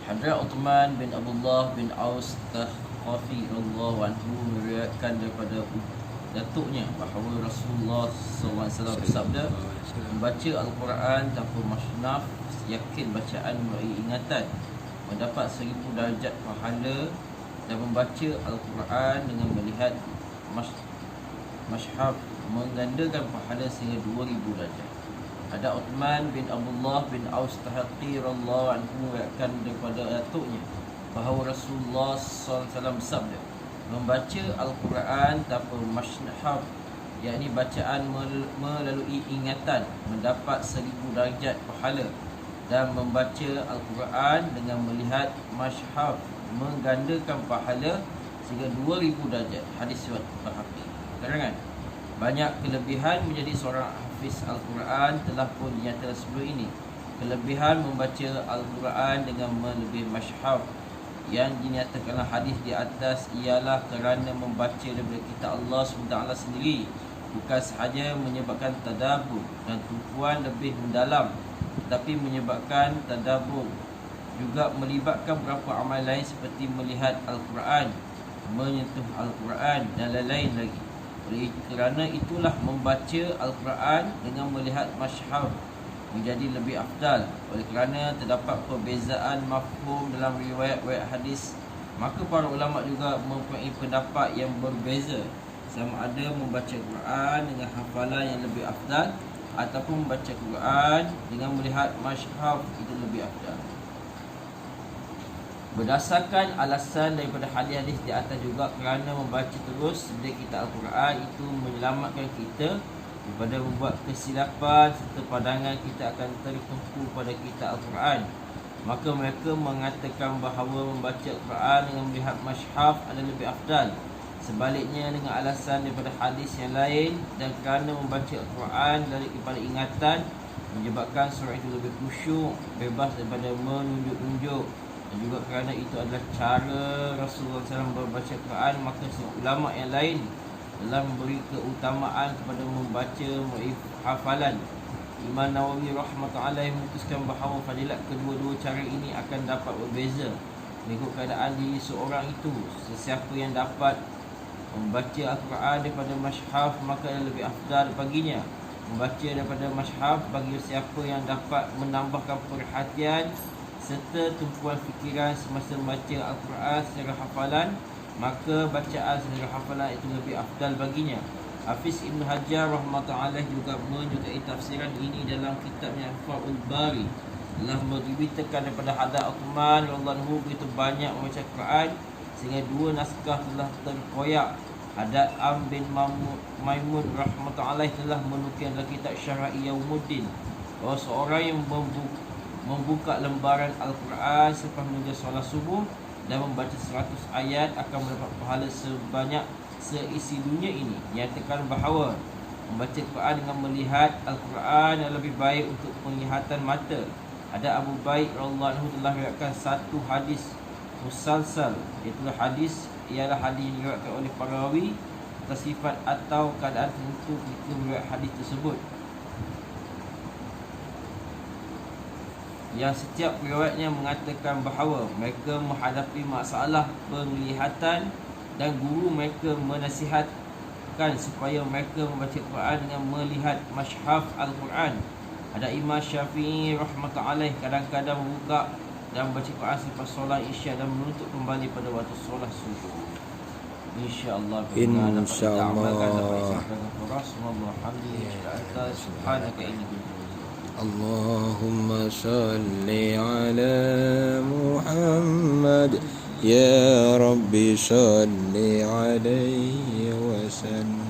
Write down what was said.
Hadrat Uthman bin Abdullah bin Aus Takhfi radhiyallahu anhu meriwayatkan daripada datuknya bahawa Rasulullah SAW bersabda, membaca Al-Quran tanpa masnaf, yakin bacaan memberi ingatan, mendapat 1000 darjat pahala, dan membaca Al-Quran dengan melihat mashhaf menggandakan pahala sehingga 2000 darjat. Ada Uthman bin Abdullah bin Aus Takhfi radhiyallahu anhu meriwayatkan daripada datuknya bahawa Rasulullah SAW bersabda, membaca Al-Quran tanpa mashhaf, yakni bacaan melalui ingatan, mendapat 1000 darjat pahala, dan membaca Al-Quran dengan melihat mashhaf menggandakan pahala sehingga 2000 darjat. Hadis riwayat Baihaqi. Keterangan, banyak kelebihan menjadi seorang hafiz Al-Quran telah pun dinyatakan sebelum ini. Kelebihan membaca Al-Quran dengan melebihi mashhaf yang dinyatakanlah hadis di atas ialah kerana membaca daripada kitab Allah SWT sendiri bukan sahaja menyebabkan tadabbur dan tumpuan lebih mendalam, tetapi menyebabkan tadabbur juga melibatkan beberapa amal lain seperti melihat Al-Quran, menyentuh Al-Quran dan lain-lain lagi. Oleh kerana itulah membaca Al-Quran dengan melihat mashhaf menjadi lebih afdal. Oleh kerana terdapat perbezaan mafhum dalam riwayat-riwayat hadis, maka para ulama juga mempunyai pendapat yang berbeza sama ada membaca Quran dengan hafalan yang lebih afdal ataupun membaca Quran dengan melihat mashhaf itu lebih afdal. Berdasarkan alasan daripada hadis-hadis di atas juga kerana membaca terus dari kitab Al-Quran itu menyelamatkan kita daripada membuat kesilapan serta pandangan kita akan tertumpu pada kitab Al-Quran. Maka mereka mengatakan bahawa membaca Al-Quran dengan melihat mashhaf adalah lebih afdal. Sebaliknya dengan alasan daripada hadis yang lain dan kerana membaca Al-Quran dari kepada ingatan menyebabkan seorang itu lebih khusyuk, bebas daripada menunjuk-nunjuk, dan juga kerana itu adalah cara Rasulullah SAW membaca Quran, maka semua ulama yang lain telah memberi keutamaan kepada membaca hafalan. Imam Nawawi rahmatullahi alaihi memutuskan bahawa fadilat kedua-dua cara ini akan dapat berbeza mengikut keadaan diri seorang itu. Sesiapa yang dapat membaca Al-Quran daripada mashhaf maka lebih afdal baginya. Membaca daripada mashhaf bagi siapa yang dapat menambahkan perhatian serta tumpuan fikiran semasa membaca Al-Quran secara hafalan, maka bacaan secara hafalan itu lebih afdal baginya. Hafiz Ibn Hajar rahmatullahi alaih juga menyukai tafsiran ini dalam kitabnya Fathul Bari. Telah meriwayatkan daripada Hadrat Uthman radhiyallahu anhu begitu banyak membaca Quran sehingga 2 naskah telah terkoyak. Hadrat Am bin Maimun rahmatullahi alaih telah menukil dalam kitab Syarah Yaumuddin bahawa seorang yang membuka lembaran Al-Quran selepas meninggal solat subuh dan membaca 100 ayat akan mendapat pahala sebanyak seisi dunia ini. Nyatakan bahawa membaca Quran dengan melihat Al-Quran yang lebih baik untuk penglihatan mata. Ada Abu Baik radhiyallahu anhu telah meriwayatkan satu hadis musalsal, iaitu hadis ialah hadis yang diriwayatkan oleh para rawi atas sifat atau keadaan tertentu ketika meriwayat hadis tersebut, yang setiap riwayatnya mengatakan bahawa mereka menghadapi masalah penglihatan dan guru mereka menasihatkan supaya mereka membaca Quran dengan melihat mashhaf Al-Quran. Ada Imam Syafi'i rahmatullahi alaih kadang-kadang membuka dan membaca Quran selepas solat Isya dan menutup kembali pada waktu solat subuh. InsyaAllah Allahumma salli ala Muhammad ya Rabbi salli alaihi wa sallam.